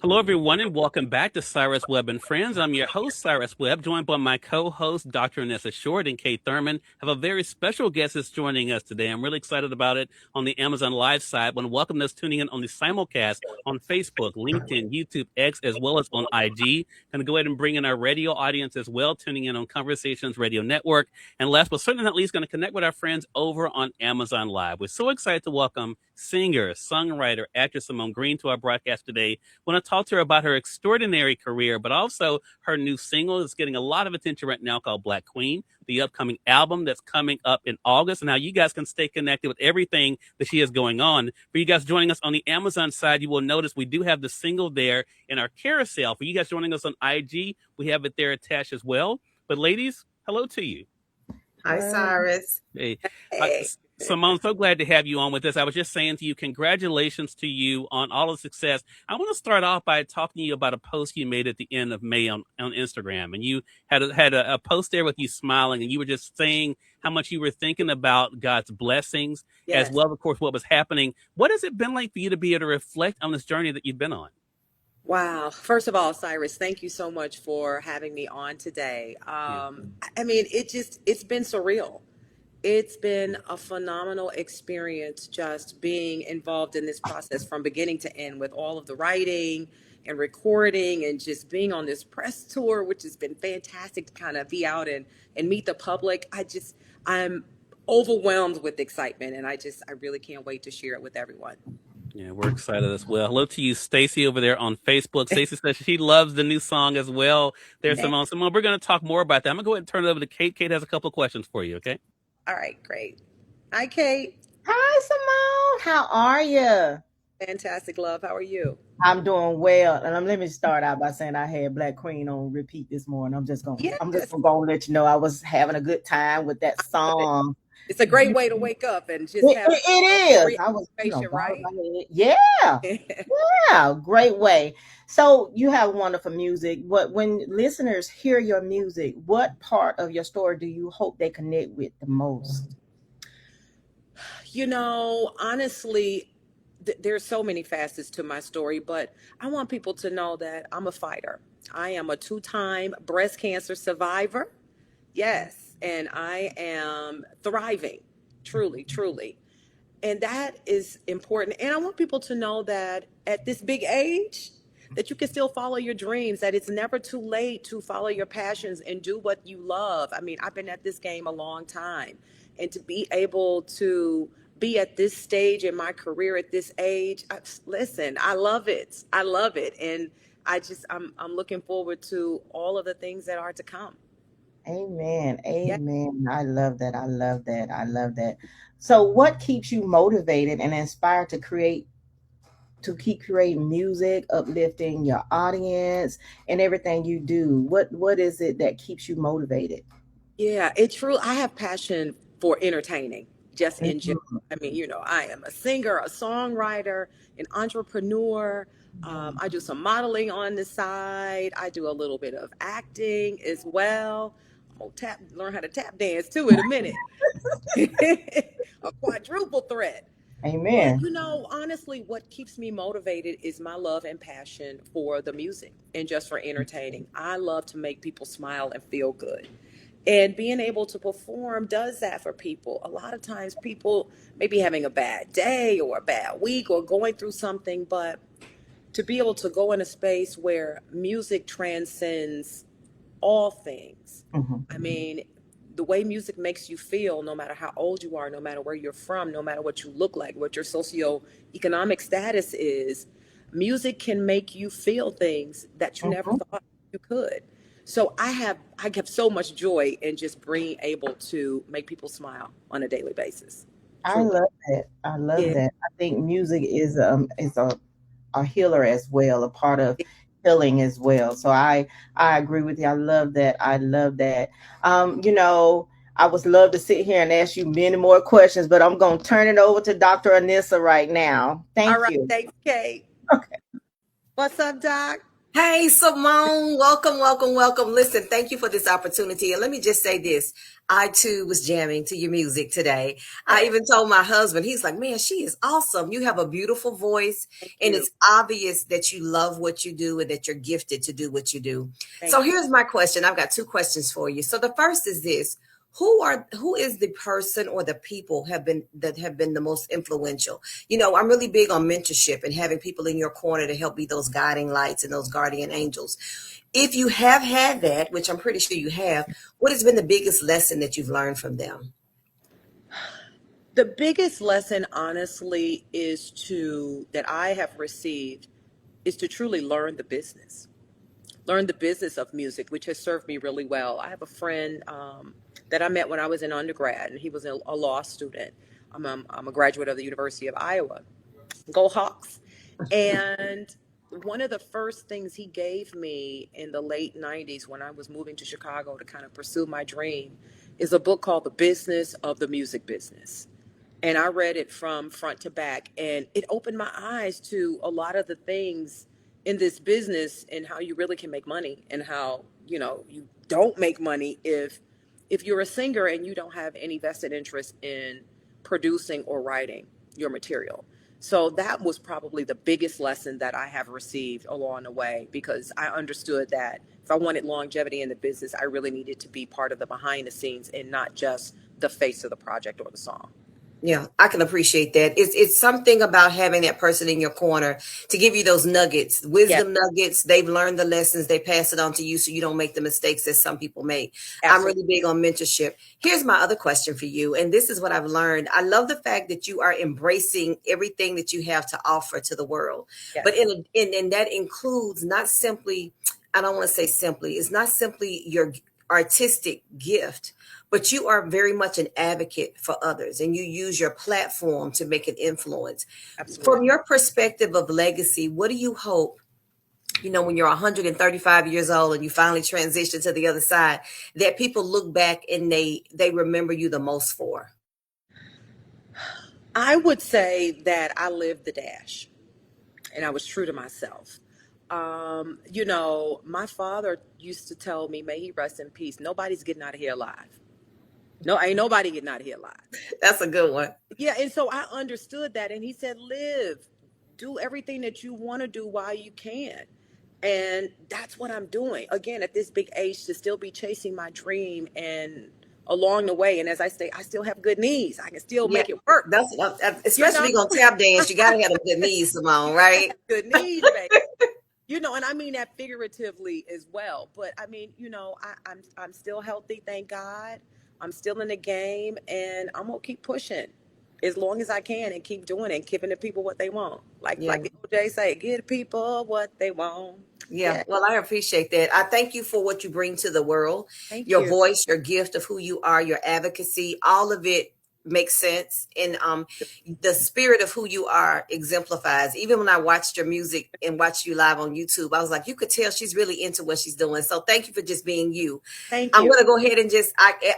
Hello, everyone, and welcome back to Cyrus Webb and Friends. I'm your host, Cyrus Webb, joined by my co-host, Dr. Anissa Short and Kate Thurman. Have a very special guest that's joining us today. I'm really excited about it on the Amazon Live side. I want to welcome those tuning in on the simulcast on Facebook, LinkedIn, YouTube, X, as well as on IG. Going to go ahead and bring in our radio audience as well, tuning in on Conversations Radio Network. And last but certainly not least, going to connect with our friends over on Amazon Live. We're so excited to welcome singer, songwriter, actress Simone Green to our broadcast today. Want to talk to her about her extraordinary career, but also her new single that's getting a lot of attention right now called Black Queen, the upcoming album that's coming up in August, and how you guys can stay connected with everything that she has going on. For you guys joining us on the Amazon side, you will notice we do have the single there in our carousel. For you guys joining us on IG, we have it there attached as well. But ladies, hello to you. Hi, Cyrus. Hey. Hey. Simone, so glad to have you on with us. I was just saying to you, congratulations to you on all the success. I want to start off by talking to you about a post you made at the end of May on Instagram. And you had a post there with you smiling, and you were just saying how much you were thinking about God's blessings, Yes. as well, of course, what was happening. What has it been like for you to be able to reflect on this journey that you've been on? Wow. First of all, Cyrus, thank you so much for having me on today. I mean, it's been surreal. It's been a phenomenal experience just being involved in this process from beginning to end with all of the writing and recording and just being on this press tour, which has been fantastic to kind of be out and meet the public. I'm overwhelmed with excitement, and I really can't wait to share it with everyone. Yeah, we're excited as well. Hello to you, Stacy, over there on Facebook. Stacy says she loves the new song as well. There's Simone. Simone, we're going to talk more about that. I'm going to go ahead and turn it over to Kate. Kate has a couple of questions for you, okay? All right, great. Hi, Kate. Hi, Simone. How are you? Fantastic, love. How are you? I'm doing well. And let me start out by saying I had Black Queen on repeat this morning. I'm just gonna go and let you know I was having a good time with that song. It's a great way to wake up and just have it is. I was right? Yeah. Yeah, great way. So you have wonderful music. When listeners hear your music, what part of your story do you hope they connect with the most? Honestly, there's so many facets to my story, but I want people to know that I'm a fighter. I am a 2-time breast cancer survivor. Yes. And I am thriving, truly, truly. And that is important. And I want people to know that at this big age, that you can still follow your dreams, that it's never too late to follow your passions and do what you love. I mean, I've been at this game a long time. And to be able to be at this stage in my career at this age, listen, I love it. I love it. And I'm looking forward to all of the things that are to come. Amen. Amen. Yeah. I love that. I love that. I love that. So what keeps you motivated and inspired to keep creating music, uplifting your audience and everything you do? What is it that keeps you motivated? Yeah, it's true. I have passion for entertaining, just in general. I mean, I am a singer, a songwriter, an entrepreneur. I do some modeling on the side. I do a little bit of acting as well. I'm gonna learn how to tap dance too in a minute. A quadruple threat. Amen. But, honestly, what keeps me motivated is my love and passion for the music and just for entertaining. I love to make people smile and feel good. And being able to perform does that for people. A lot of times people may be having a bad day or a bad week or going through something, but to be able to go in a space where music transcends all things. Mm-hmm. I mean, the way music makes you feel, no matter how old you are, no matter where you're from, no matter what you look like, what your socioeconomic status is, music can make you feel things that you never thought you could. So I have so much joy in just being able to make people smile on a daily basis. Truly. I love that. I love that. I think music is a healer as well, a part of healing as well. So I agree with you. I love that. I love that. I would love to sit here and ask you many more questions, but I'm going to turn it over to Dr. Anissa right now. Thank you. Thanks, Kate. Okay. What's up, Doc? Hey, Simone, welcome, welcome, welcome. Listen, thank you for this opportunity. And let me just say this. I too was jamming to your music today. I Oh, even told my husband, he's like, man, she is awesome. You have a beautiful voice, thank and you. it's obvious that you love what you do and that you're gifted to do what you do. So Thank you. here's my question. I've got two questions for you. So the first is this. Who is the person or the people have been the most influential? I'm really big on mentorship and having people in your corner to help be those guiding lights and those guardian angels. If you have had that, which I'm pretty sure you have, what has been the biggest lesson that you've learned from them? The biggest lesson, honestly, that I have received is to truly learn the business of music, which has served me really well. I have a friend that I met when I was in undergrad, and he was a law student. I'm a graduate of the University of Iowa. Go Hawks. And one of the first things he gave me in the late 90s when I was moving to Chicago to kind of pursue my dream is a book called The Business of the Music Business. And I read it from front to back, and it opened my eyes to a lot of the things in this business and how you really can make money, and how, you don't make money if you're a singer and you don't have any vested interest in producing or writing your material. So that was probably the biggest lesson that I have received along the way, because I understood that if I wanted longevity in the business, I really needed to be part of the behind the scenes and not just the face of the project or the song. Yeah, I can appreciate that. It's something about having that person in your corner to give you those nuggets, Yeah, wisdom nuggets. They've learned the lessons, they pass it on to you so you don't make the mistakes that some people make. I'm absolutely. really big on mentorship. Here's my other question for you, and this is what I've learned. I love the fact that you are embracing everything that you have to offer to the world. But Yes, and that includes not simply, I don't want to say simply, it's not simply your artistic gift, but you are very much an advocate for others and you use your platform to make an influence. absolutely. From your perspective of legacy, what do you hope, when you're 135 years old and you finally transition to the other side, that people look back and they remember you the most for? I would say that I lived the dash and I was true to myself. My father used to tell me, may he rest in peace, nobody's getting out of here alive. No, ain't nobody getting out of here alive. That's a good one. Yeah, and so I understood that. And he said, live, do everything that you want to do while you can. And that's what I'm doing. Again, at this big age, to still be chasing my dream and along the way. And as I say, I still have good knees. I can still Yeah, make it work. that's You especially know, if you're gonna tap dance, you gotta have a good knees, Simone, I right? have good knees, baby. And I mean that figuratively as well. But I mean, I'm still healthy, thank God. I'm still in the game, and I'm gonna keep pushing as long as I can and keep doing it and giving the people what they want. Like Yeah. the OJ say, give people what they want. Yeah, Yeah, well, I appreciate that. I thank you for what you bring to the world, thank your you. voice, your gift of who you are, your advocacy, all of it makes sense. And the spirit of who you are exemplifies. Even when I watched your music and watched you live on YouTube, I was like, you could tell she's really into what she's doing. So thank you for just being you. Thank I'm you. gonna go ahead and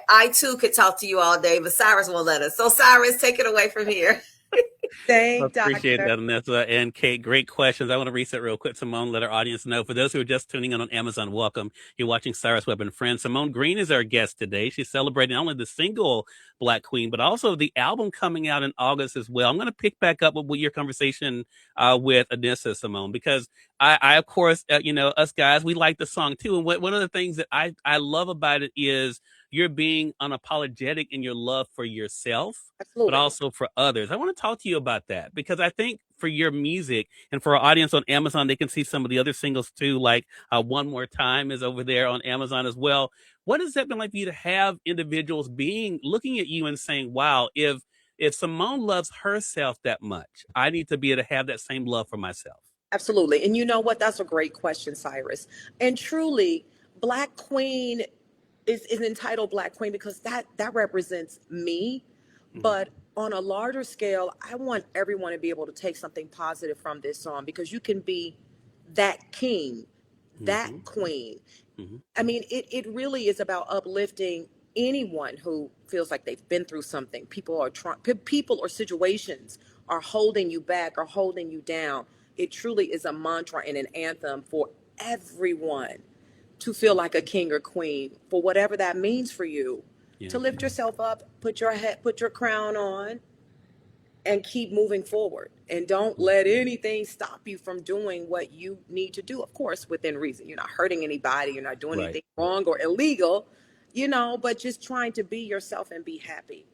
I too could talk to you all day, but Cyrus won't let us. So Cyrus, take it away from here. I Thank appreciate Doctor. that, Anissa and Kate. Great questions. I want to reset real quick, Simone, let our audience know. For those who are just tuning in on Amazon, welcome. You're watching Cyrus Webb and Friends. Simone Green is our guest today. She's celebrating not only the single Black Queen, but also the album coming out in August as well. I'm going to pick back up with your conversation with Anissa, Simone, because I of course, us guys, we like the song too. And one of the things that I love about it is you're being unapologetic in your love for yourself, but Absolutely. also for others. I want to talk to you about that because I think for your music and for our audience on Amazon, they can see some of the other singles too, like One More Time is over there on Amazon as well. What has that been like for you to have individuals looking at you and saying, wow, if Simone loves herself that much, I need to be able to have that same love for myself. Absolutely. And you know what? That's a great question, Cyrus. And truly, Black Queen is entitled Black Queen because that represents me. Mhm. But on a larger scale, I want everyone to be able to take something positive from this song, because you can be that king, that Mhm. queen. Mhm. I mean, it really is about uplifting anyone who feels like they've been through something. People or situations are holding you back or holding you down. It truly is a mantra and an anthem for everyone to feel like a king or queen for whatever that means for you. Yeah. To lift yourself up, put your crown on, and keep moving forward. And don't let anything stop you from doing what you need to do. Of course, within reason. You're not hurting anybody. You're not doing Right. anything wrong or illegal, but just trying to be yourself and be happy.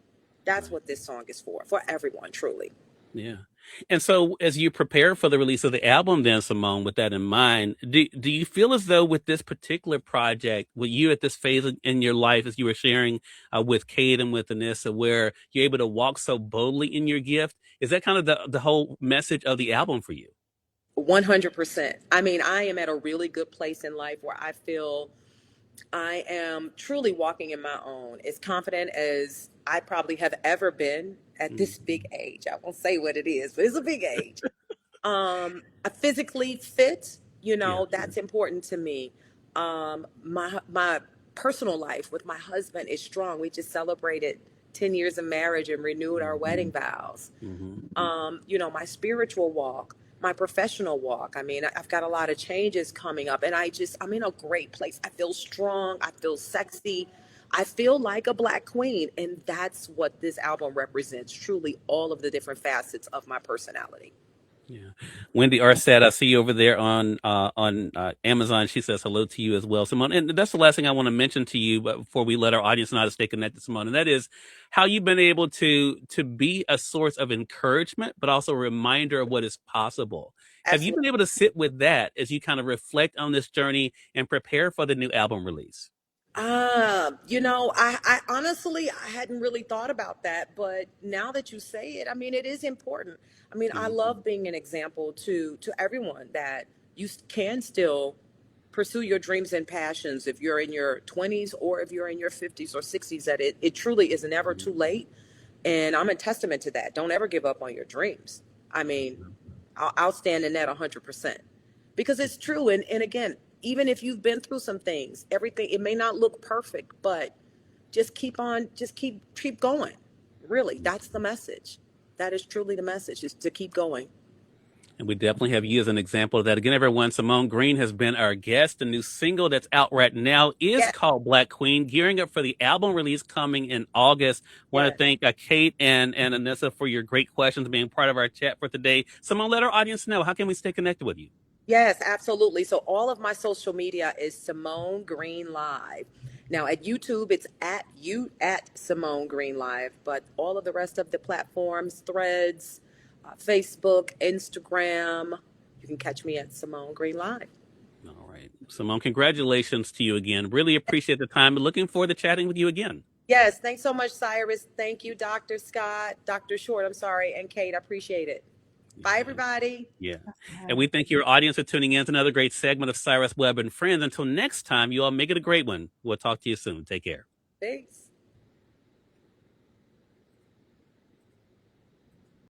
That's Right. what this song is for everyone, truly. Yeah. And so as you prepare for the release of the album then, Simone, with that in mind, do you feel as though with this particular project, with you at this phase in your life, as you were sharing with Kate and with Anissa, where you're able to walk so boldly in your gift, is that kind of the whole message of the album for you? 100%. I mean, I am at a really good place in life where I feel I am truly walking in my own, as confident as I probably have ever been at this big age. I won't say what it is, but it's a big age. I'm physically fit, Yeah. that's important to me. My personal life with my husband is strong. We just celebrated 10 years of marriage and renewed our wedding vows. My spiritual walk, my professional walk. I mean, I've got a lot of changes coming up, and I'm in a great place. I feel strong. I feel sexy. I feel like a Black queen. And that's what this album represents, truly all of the different facets of my personality. Yeah. Wendy Arset, I see you over there on Amazon. She says hello to you as well, Simone. And that's the last thing I want to mention to you, but before we let our audience know how to stay connected, Simone, and that is how you've been able to be a source of encouragement, but also a reminder of what is possible. Have you Absolutely. been able to sit with that as you kind of reflect on this journey and prepare for the new album release? I honestly, I hadn't really thought about that, but now that you say it, I mean, it is important. I mean, I love being an example to everyone that you can still pursue your dreams and passions if you're in your 20s or if you're in your 50s or 60s, that it truly is never too late. And I'm a testament to that. Don't ever give up on your dreams. I mean, I'll stand in that 100% because it's true. And again, even if you've been through some things, everything, it may not look perfect, but just keep on, just keep going. Really, that's the message. That is truly the message, is to keep going. And we definitely have you as an example of that. Again, everyone, Simone Green has been our guest. The new single that's out right now is Yes. called Black Queen, gearing up for the album release coming in August. Want to Yes. thank Kate and Anissa for your great questions, being part of our chat for today. Simone, let our audience know, how can we stay connected with you? Yes, absolutely. So all of my social media is Simone Green Live. Now at YouTube, it's at Simone Green Live, but all of the rest of the platforms, Threads, Facebook, Instagram, you can catch me at Simone Green Live. All right. Simone, congratulations to you again. Really appreciate the time. Looking forward to chatting with you again. Yes, thanks so much, Cyrus. Thank you, Dr. Short, and Kate. I appreciate it. Bye, everybody. Yeah. And we thank your audience for tuning in to another great segment of Cyrus Webb and Friends. Until next time, you all make it a great one. We'll talk to you soon. Take care. Thanks.